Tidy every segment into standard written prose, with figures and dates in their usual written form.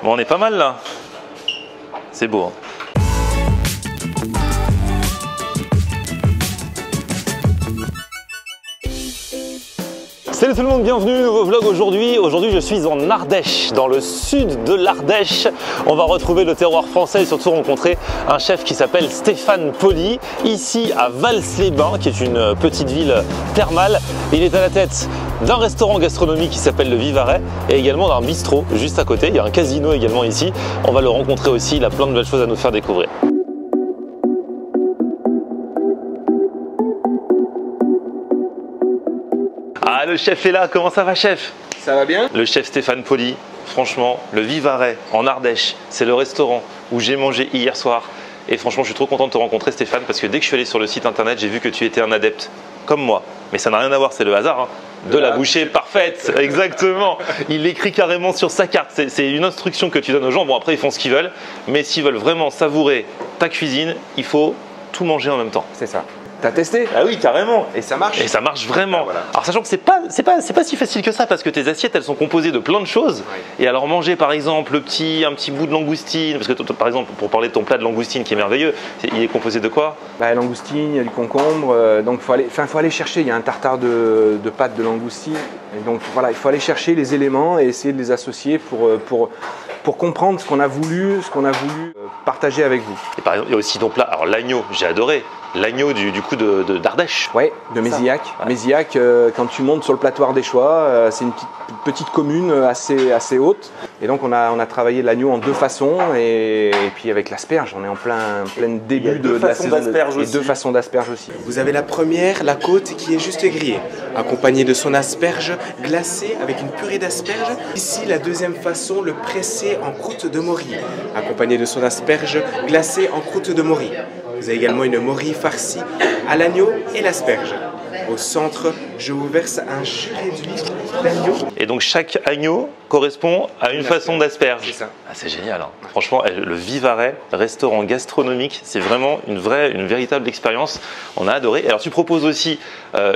Bon, on est pas mal là. C'est beau. Hein. Salut tout le monde, bienvenue, nouveau vlog aujourd'hui. Aujourd'hui je suis en Ardèche, dans le sud de l'Ardèche. On va retrouver le terroir français et surtout rencontrer un chef qui s'appelle Stéphane Poli, ici à Vals-les-Bains, qui est une petite ville thermale. Il est à la tête d'un restaurant gastronomique qui s'appelle le Vivarais et également d'un bistrot juste à côté. Il y a un casino également ici. On va le rencontrer aussi, il a plein de belles choses à nous faire découvrir. Ah, le chef est là, comment ça va chef? Ça va bien? Le chef Stéphane Poli, franchement, le Vivarais en Ardèche, c'est le restaurant où j'ai mangé hier soir. Et franchement, je suis trop content de te rencontrer Stéphane parce que dès que je suis allé sur le site internet, j'ai vu que tu étais un adepte comme moi. Mais ça n'a rien à voir, c'est le hasard, hein, de la bouchée parfaite, exactement. Il l'écrit carrément sur sa carte, c'est une instruction que tu donnes aux gens. Bon, après, ils font ce qu'ils veulent, mais s'ils veulent vraiment savourer ta cuisine, il faut tout manger en même temps. C'est ça. T'as testé? Ah oui, carrément. Et ça marche? Et ça marche vraiment. Ah, voilà. Alors sachant que c'est pas si facile que ça parce que tes assiettes elles sont composées de plein de choses. Oui. Et alors manger par exemple un petit bout de langoustine, parce que par exemple pour parler de ton plat de langoustine qui est merveilleux, il est composé de quoi? Bah, langoustine, il y a du concombre, donc faut aller chercher. Il y a un tartare de pâte de langoustine. Et donc voilà, il faut aller chercher les éléments et essayer de les associer pour comprendre ce qu'on a voulu partager avec vous. Et par exemple, il y a aussi ton plat, alors l'agneau, j'ai adoré. L'agneau du coup d'Ardèche. Oui, de Mézillac. Ouais. Mézillac, quand tu montes sur le plateau ardéchois, c'est une petite commune assez haute. Et donc on a travaillé l'agneau en deux façons et puis avec l'asperge, on est en plein début de la saison. Et deux façons d'asperges aussi. Vous avez la première, la côte qui est juste grillée, accompagnée de son asperge glacée avec une purée d'asperges. Ici, la deuxième façon, le pressé en croûte de mori, accompagné de son asperge glacée en croûte de mori. Vous avez également une mori farcie à l'agneau et l'asperge. Au centre, je vous verse un jus réduit d'agneau. Et donc chaque agneau correspond à une façon d'asperge. C'est ça. Ah, c'est génial. Hein. Franchement, le Vivarais, restaurant gastronomique, c'est vraiment une véritable expérience. On a adoré. Alors tu proposes aussi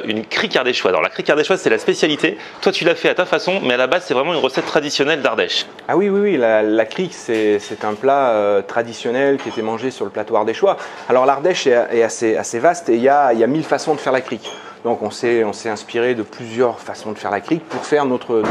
une crique ardéchoise. Alors la crique ardéchoise, c'est la spécialité. Toi, tu l'as fait à ta façon, mais à la base, c'est vraiment une recette traditionnelle d'Ardèche. Ah oui, la crique, c'est un plat traditionnel qui était mangé sur le plateau ardéchois. Alors l'Ardèche est assez vaste et il y a 1000 façons de faire la crique. Donc on s'est inspiré de plusieurs façons de faire la crique pour faire notre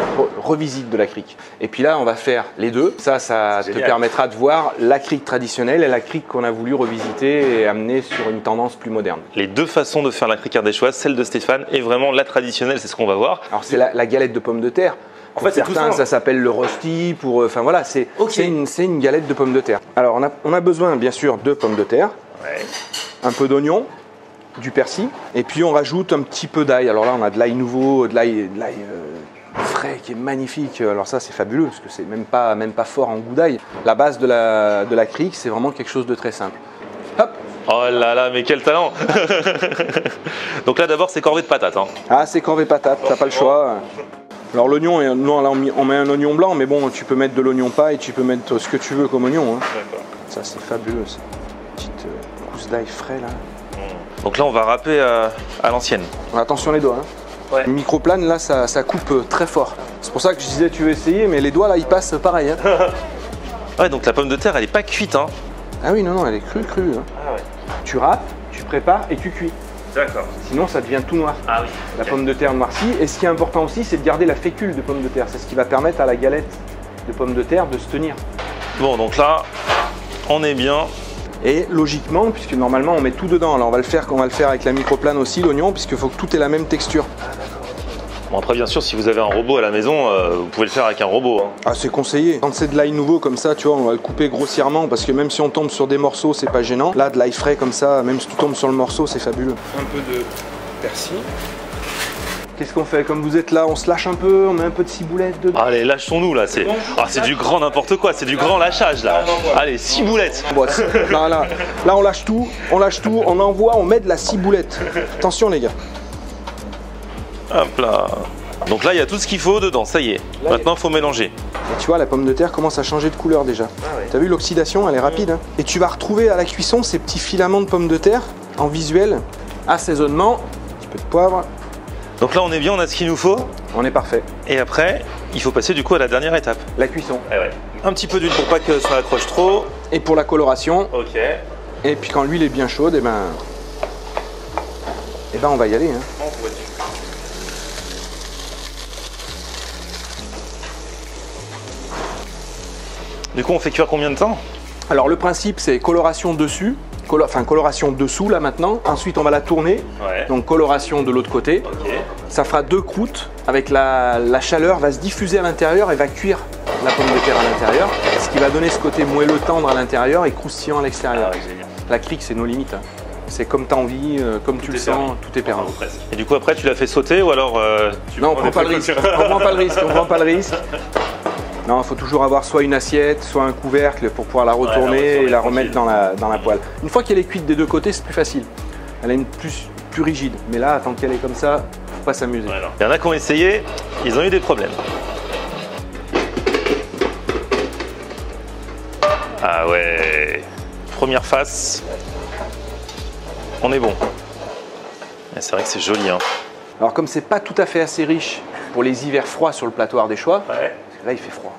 revisite de la crique. Et puis là, on va faire les deux. Ça te permettra de voir la crique traditionnelle et la crique qu'on a voulu revisiter et amener sur une tendance plus moderne. Les deux façons de faire la crique ardéchoise, celle de Stéphane et vraiment la traditionnelle, c'est ce qu'on va voir. Alors c'est la galette de pommes de terre. En fait, certains, ça s'appelle le rosti. Enfin voilà, c'est une galette de pommes de terre. Alors on a besoin bien sûr de pommes de terre, un peu d'oignon, du persil, et puis on rajoute un petit peu d'ail. Alors là on a de l'ail nouveau, de l'ail frais qui est magnifique. Alors ça c'est fabuleux parce que c'est même pas fort en goût d'ail. La base de la crique, c'est vraiment quelque chose de très simple. Hop. Oh là là, mais quel talent. Donc là d'abord c'est corvée de patates. Hein. Ah, c'est corvée patate, t'as pas le choix. Alors l'oignon, là on met un oignon blanc, mais bon tu peux mettre de l'oignon paille, tu peux mettre ce que tu veux comme oignon. Hein. Ça c'est fabuleux, ça. Petite gousse d'ail frais là. Donc là on va râper à l'ancienne. Attention les doigts. Hein. Ouais. Le microplane là ça coupe très fort. C'est pour ça que je disais tu veux essayer, mais les doigts là ils passent pareil. Hein. Ouais, donc la pomme de terre elle est pas cuite. Hein. Ah oui, non, elle est crue. Hein. Ah ouais. Tu râpes, tu prépares et tu cuis. D'accord. Sinon ça devient tout noir. Ah oui. La pomme de terre noircie. Et ce qui est important aussi, c'est de garder la fécule de pomme de terre. C'est ce qui va permettre à la galette de pomme de terre de se tenir. Bon, donc là, on est bien. Et logiquement, puisque normalement on met tout dedans, alors on va le faire avec la microplane aussi, l'oignon, puisqu'il faut que tout ait la même texture. Bon après bien sûr, si vous avez un robot à la maison, vous pouvez le faire avec un robot. Hein. Ah c'est conseillé. Quand c'est de l'ail nouveau comme ça, tu vois, on va le couper grossièrement parce que même si on tombe sur des morceaux, c'est pas gênant. Là, de l'ail frais comme ça, même si tu tombes sur le morceau, c'est fabuleux. Un peu de persil. Qu'est-ce qu'on fait? Comme vous êtes là, on se lâche un peu, on met un peu de ciboulette dedans. Allez, lâchons-nous là, c'est du grand n'importe quoi, c'est du grand lâchage là. Allez, ciboulettes. Bon, là on lâche tout, on envoie, on met de la ciboulette. Attention les gars. Hop là. Donc là, il y a tout ce qu'il faut dedans, ça y est. Là, maintenant, il faut mélanger. Et tu vois, la pomme de terre commence à changer de couleur déjà. Ah ouais. T'as vu, l'oxydation, elle est rapide. Hein. Et tu vas retrouver à la cuisson ces petits filaments de pommes de terre en visuel. Assaisonnement, un petit peu de poivre. Donc là, on est bien, on a ce qu'il nous faut. On est parfait. Et après, il faut passer du coup à la dernière étape. La cuisson. Ouais. Un petit peu d'huile pour pas que ça accroche trop. Et pour la coloration. Ok. Et puis quand l'huile est bien chaude, et ben on va y aller. Hein. Du coup, on fait cuire combien de temps? Alors le principe, c'est coloration dessus, coloration dessous là maintenant. Ensuite, on va la tourner. Ouais. Donc coloration de l'autre côté. Ok. Ça fera 2 croûtes. Avec la chaleur, va se diffuser à l'intérieur et va cuire la pomme de terre à l'intérieur. Ce qui va donner ce côté moelleux tendre à l'intérieur et croustillant à l'extérieur. Ah ouais, génial. La crique, c'est nos limites. Hein. C'est comme tu as envie, comme tu le sens, tout est permis. Et du coup, après, tu l'as fait sauter ou alors non, on prend pas le risque. On prend pas le risque. Non, il faut toujours avoir soit une assiette, soit un couvercle pour pouvoir la retourner et la remettre dans la poêle. Une fois qu'elle est cuite des deux côtés, c'est plus facile. Elle est plus rigide. Mais là, tant qu'elle est comme ça, faut pas s'amuser. Ouais, il y en a qui ont essayé, ils ont eu des problèmes. Ah ouais. Première face. On est bon. C'est vrai que c'est joli. Hein. Alors comme c'est pas tout à fait assez riche pour les hivers froids sur le platoir des choix, là il fait froid.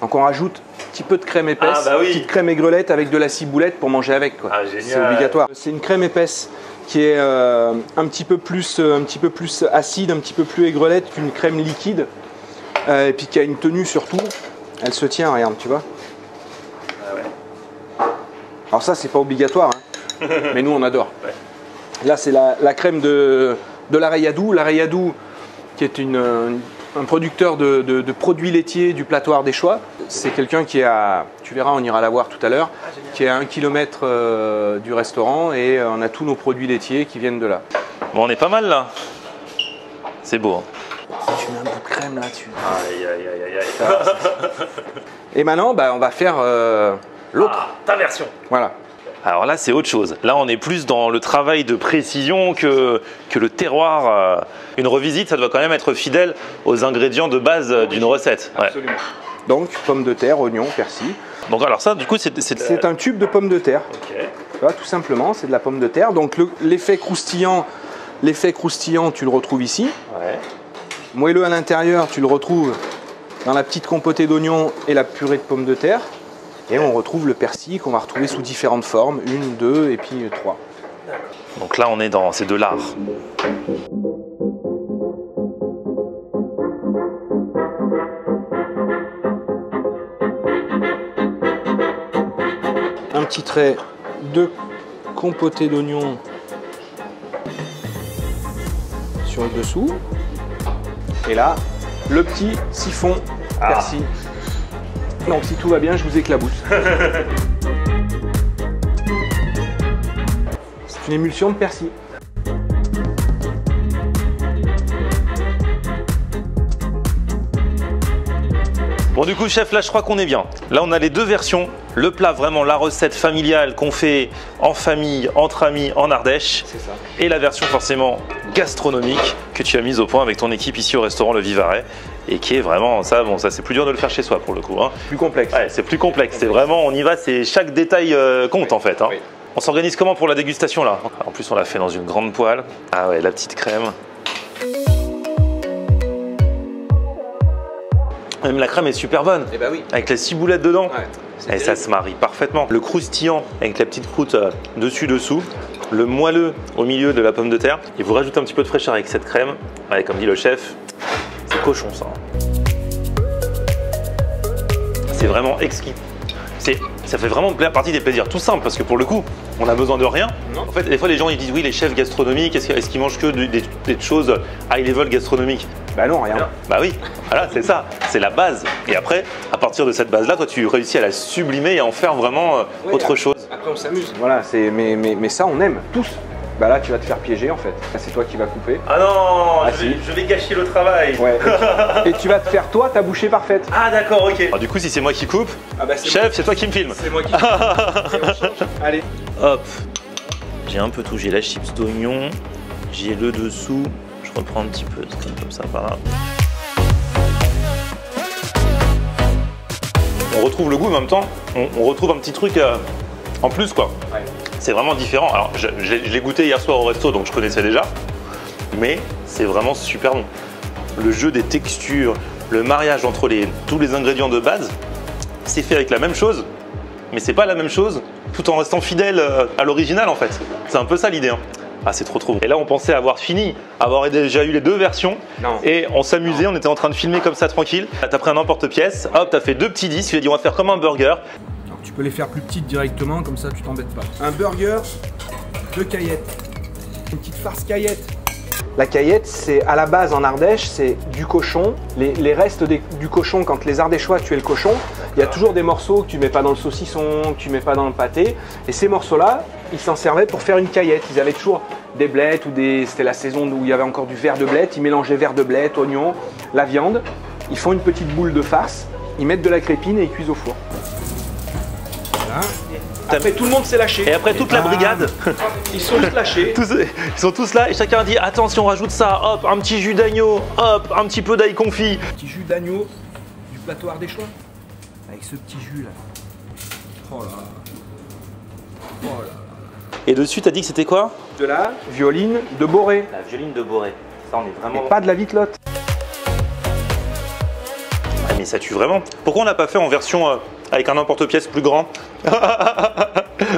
Donc on rajoute un petit peu de crème épaisse, petite crème aigrelette avec de la ciboulette pour manger avec. Ah, c'est obligatoire. C'est une crème épaisse qui est un petit peu plus acide, un petit peu plus aigrelette qu'une crème liquide. Et puis qui a une tenue surtout. Elle se tient, regarde, tu vois. Ah ouais. Alors ça c'est pas obligatoire, hein. Mais nous on adore. Ouais. Là c'est la crème de la Rayadou. La Rayadou qui est un producteur de produits laitiers du platoir des Choix. C'est quelqu'un qui a, tu verras, on ira la voir tout à l'heure, qui est à 1 km du restaurant et on a tous nos produits laitiers qui viennent de là. Bon, on est pas mal là. C'est beau. Hein. Tu mets un bout de crème là-dessus. Aïe, aïe, aïe, aïe. Et maintenant, on va faire l'autre. Ah, ta version. Voilà. Alors là, c'est autre chose. Là, on est plus dans le travail de précision que le terroir. Une revisite, ça doit quand même être fidèle aux ingrédients de base d'une recette. Absolument. Ouais. Donc, pommes de terre, oignons, persil. Donc alors ça, du coup, c'est un tube de pommes de terre. Okay. Tu vois, tout simplement, c'est de la pomme de terre. Donc l'effet croustillant, tu le retrouves ici. Ouais. Moelleux à l'intérieur, tu le retrouves dans la petite compotée d'oignons et la purée de pommes de terre. Et on retrouve le persil qu'on va retrouver sous différentes formes, 1, 2 et puis 3. Donc là, c'est de l'art. Un petit trait de compotée d'oignons sur le dessous. Et là, le petit siphon persil. Donc si tout va bien, je vous éclabousse. C'est une émulsion de persil. Bon du coup chef, là je crois qu'on est bien. Là on a les deux versions. Le plat, vraiment la recette familiale qu'on fait en famille, entre amis, en Ardèche. C'est ça. Et la version forcément gastronomique que tu as mise au point avec ton équipe ici au restaurant Le Vivarais. Et qui est vraiment, ça c'est plus dur de le faire chez soi pour le coup. Hein. Plus complexe. Ouais, c'est plus complexe. C'est vraiment, on y va, c'est chaque détail compte en fait. Hein. Oui. On s'organise comment pour la dégustation là? En plus on l'a fait dans une grande poêle. Ah ouais, la petite crème. Même la crème est super bonne. Eh ben oui. Avec la ciboulette dedans. Ouais, et ça se marie parfaitement. Le croustillant avec la petite croûte dessus-dessous. Le moelleux au milieu de la pomme de terre. Et vous rajoutez un petit peu de fraîcheur avec cette crème. Ouais, comme dit le chef, c'est cochon ça. C'est vraiment exquis. Ça fait vraiment partie des plaisirs tout simples parce que pour le coup, on a besoin de rien. Non. En fait, des fois les gens ils disent oui, les chefs gastronomiques, est-ce qu'ils mangent que des choses high level gastronomiques? Bah non, rien. Bah oui, voilà, c'est ça, c'est la base. Et après, à partir de cette base-là, toi tu réussis à la sublimer et à en faire vraiment autre chose. Après on s'amuse. Voilà, mais ça on aime tous. Bah là tu vas te faire piéger en fait. C'est toi qui vas couper. Ah non, je vais gâcher le travail. Ouais. Et tu vas te faire toi ta bouchée parfaite. Ah d'accord, ok. Alors, du coup si c'est moi qui coupe, chef c'est toi qui me filme. C'est moi qui filme. Allez. Hop. J'ai un peu tout, j'ai la chips d'oignon, j'ai le dessous. Je reprends un petit peu de crème comme ça par là. On retrouve le goût, mais en même temps, on retrouve un petit truc en plus quoi. Ouais. C'est vraiment différent. Alors, je l'ai goûté hier soir au resto, donc je connaissais déjà. Mais c'est vraiment super bon. Le jeu des textures, le mariage entre tous les ingrédients de base, c'est fait avec la même chose, mais c'est pas la même chose tout en restant fidèle à l'original en fait. C'est un peu ça l'idée. Hein. Ah, c'est trop bon. Et là, on pensait avoir fini, avoir déjà eu les deux versions. Non. Et on s'amusait, on était en train de filmer comme ça tranquille. T'as pris un emporte-pièce, hop, t'as fait 2 petits disques, tu as dit on va faire comme un burger. Alors, tu peux les faire plus petites directement, comme ça tu t'embêtes pas. Un burger, 2 caillettes, une petite farce caillette. La caillette, c'est à la base en Ardèche, c'est du cochon. Les restes du cochon, quand les Ardéchois tuaient le cochon, il y a toujours des morceaux que tu mets pas dans le saucisson, que tu mets pas dans le pâté. Et ces morceaux-là, ils s'en servaient pour faire une caillette. Ils avaient toujours des blettes ou c'était la saison où il y avait encore du verre de blettes. Ils mélangeaient verre de blettes, oignons, la viande. Ils font une petite boule de farce. Ils mettent de la crépine et ils cuisent au four. Voilà. Après, tout le monde s'est lâché. Et après, toute la brigade, ils sont tous lâchés. Ils sont tous là et chacun dit attention, on rajoute ça, hop, un petit jus d'agneau, hop, un petit peu d'ail confit. Petit jus d'agneau du plateau ardéchois. Avec ce petit jus là. Oh là là. Oh là là. Et dessus, t'as dit que c'était quoi? De la violine de Boré. La violine de Boré. Ça, on est vraiment. Et pas de la vitelotte. Ouais, mais ça tue vraiment. Pourquoi on l'a pas fait en version avec un emporte-pièce plus grand?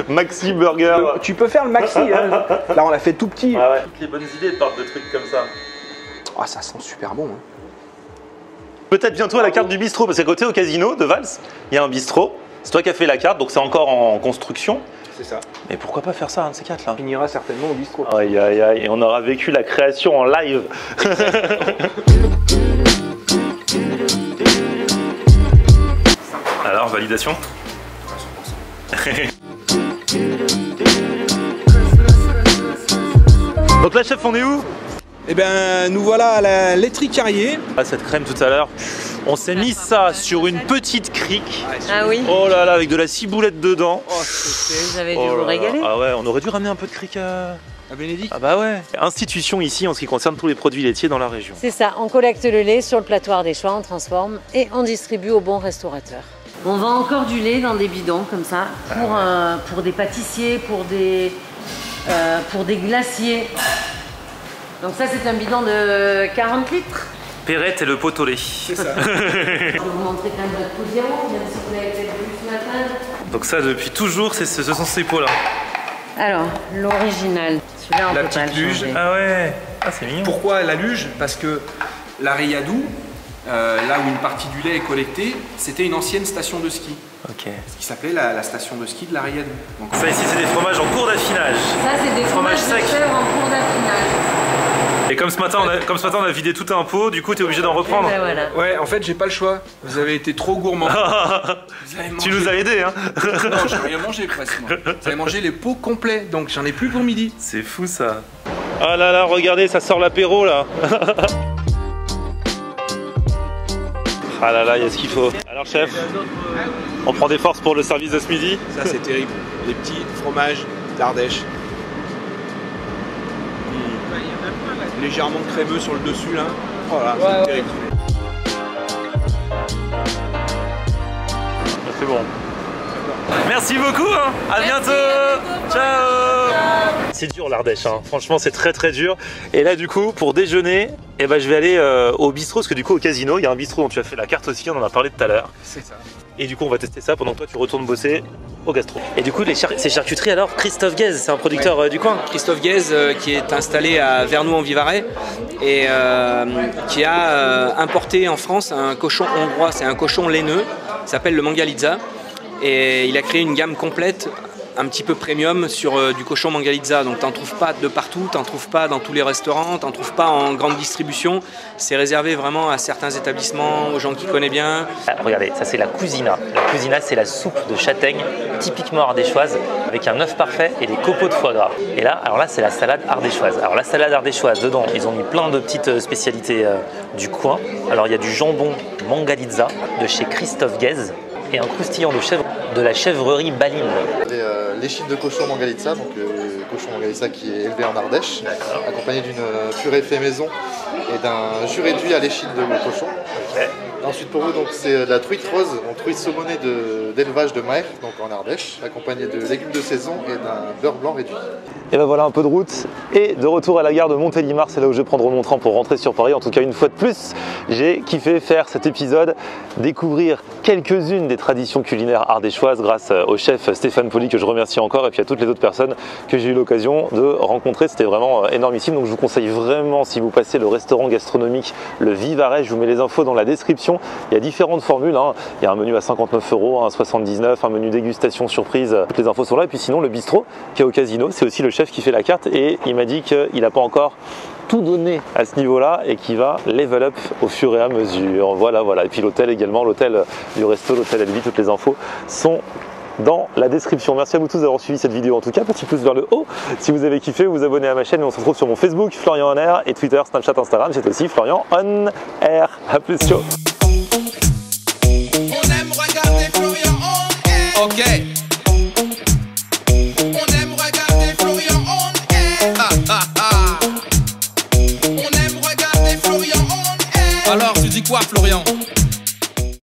Maxi burger. Tu peux faire le maxi. Hein. Là, on l'a fait tout petit. Ah ouais. Toutes les bonnes idées partent de trucs comme ça. Oh, ça sent super bon. Hein. Peut-être bientôt à la carte du bistrot, parce qu'à côté au casino de Vals, il y a un bistrot. C'est toi qui as fait la carte, donc c'est encore en construction. C'est ça. Mais pourquoi pas faire ça, un de ces quatre là? On finira certainement au bistrot. Aïe aïe aïe, et on aura vécu la création en live. Alors, validation? Donc là, chef, on est où? Eh bien, nous voilà à la laiterie Carrier. Ah, cette crème tout à l'heure, on s'est mis ça sur une petite crique. Ah oui. Oh là là, avec de la ciboulette dedans. Oh, Vous avez dû vous régaler. Ah ouais, on aurait dû ramener un peu de crique à Bénédicte. Ah bah ouais. Institution ici en ce qui concerne tous les produits laitiers dans la région. C'est ça, on collecte le lait sur le plateau ardéchois, on transforme et on distribue aux bons restaurateurs. On vend encore du lait dans des bidons comme ça pour des pâtissiers, pour des glaciers. Donc ça c'est un bidon de 40 litres. Perrette et le pot au lait. C'est ça. Je vais vous montrer quand même notre pot de diamant, même si vous l'avez peut-être vu ce matin. Donc ça depuis toujours, ce sont ces pots là. Alors, l'original, celui-là on La peut pas le petite luge. changer. Ah ouais. Ah c'est mignon. Pourquoi la luge? Parce que la Rayadou, là où une partie du lait est collectée, c'était une ancienne station de ski. Ok. Ce qui s'appelait la station de ski de la Rayadou. Donc, Ça ici c'est des fromages en cours d'affinage. Ça c'est des Fromage fromages de sec. chèvre en cours d'affinage. Et comme ce matin on a vidé tout un pot, du coup t'es obligé d'en reprendre. Et ben voilà. ouais, en fait, j'ai pas le choix. Vous avez été trop gourmand. Vous avez Tu mangé- nous as aidés hein. Non, j'ai rien mangé presque. Moi. Vous avez mangé les pots complets, donc j'en ai plus pour midi. C'est fou ça. Ah là là, regardez, ça sort l'apéro là. Ah là là, il y a ce qu'il faut. Alors chef, on prend des forces pour le service de ce midi. Ça, c'est terrible. Les petits fromages d'Ardèche. Légèrement crémeux sur le dessus là. Voilà, c'est terrible. C'est bon. Merci beaucoup, hein. À bientôt. Ciao. C'est dur l'Ardèche, hein. Franchement c'est très très dur. Et là du coup pour déjeuner, eh ben, je vais aller au bistrot, parce que du coup au casino, il y a un bistrot dont tu as fait la carte aussi, on en a parlé tout à l'heure. C'est ça. Et du coup on va tester ça pendant que toi tu retournes bosser au gastro. Et du coup ces charcuteries alors, Christophe Guez, c'est un producteur du coin. Christophe Guez qui est installé à Vernoux-en-Vivarais et qui a importé en France un cochon hongrois, c'est un cochon laineux, il s'appelle le Mangalitza et il a créé une gamme complète un petit peu premium sur du cochon Mangalitza, donc t'en trouves pas de partout, t'en trouves pas dans tous les restaurants, t'en trouves pas en grande distribution, c'est réservé vraiment à certains établissements, aux gens qui connaissent bien. Ah, regardez, ça c'est la cousina. La cousina c'est la soupe de châtaigne typiquement ardéchoise avec un œuf parfait et des copeaux de foie gras. Et là, alors là c'est la salade ardéchoise. Alors la salade ardéchoise, dedans ils ont mis plein de petites spécialités du coin. Alors il y a du jambon Mangalitza de chez Christophe Guez et un croustillant de la chèvrerie Balim. L'échine de cochon Mangalitza, donc le cochon Mangalitza qui est élevé en Ardèche, accompagné d'une purée fait maison et d'un jus réduit à l'échine de cochon. Okay. Ensuite pour vous, donc c'est de la truite rose, donc truite saumonée d'élevage de Maer, donc en Ardèche, accompagnée de légumes de saison et d'un beurre blanc réduit. Et ben voilà, un peu de route et de retour à la gare de Montélimar, c'est là où je vais prendre mon train pour rentrer sur Paris. En tout cas, une fois de plus, j'ai kiffé faire cet épisode, découvrir quelques-unes des traditions culinaires ardéchoises grâce au chef Stéphane Poli, que je remercie encore, et puis à toutes les autres personnes que j'ai eu l'occasion de rencontrer. C'était vraiment énormissime, donc je vous conseille vraiment, si vous passez le restaurant gastronomique Le Vivarais, je vous mets les infos dans la description. Il y a différentes formules, hein. Il y a un menu à 59 €, un 79, un menu dégustation surprise, toutes les infos sont là. Et puis sinon, le bistrot qui est au casino, c'est aussi le chef qui fait la carte, et il m'a dit qu'il n'a pas encore tout donné à ce niveau-là et qui va level up au fur et à mesure. Voilà. Et puis l'hôtel également, l'hôtel du resto, l'hôtel Elvi, toutes les infos sont dans la description. Merci à vous tous d'avoir suivi cette vidéo. En tout cas, petit pouce vers le haut si vous avez kiffé, vous abonnez à ma chaîne, et on se retrouve sur mon Facebook, Florian On Air, et Twitter, Snapchat, Instagram, c'est aussi Florian On Air. A plus, ciao. On aime regarder Florian On Air. Ok.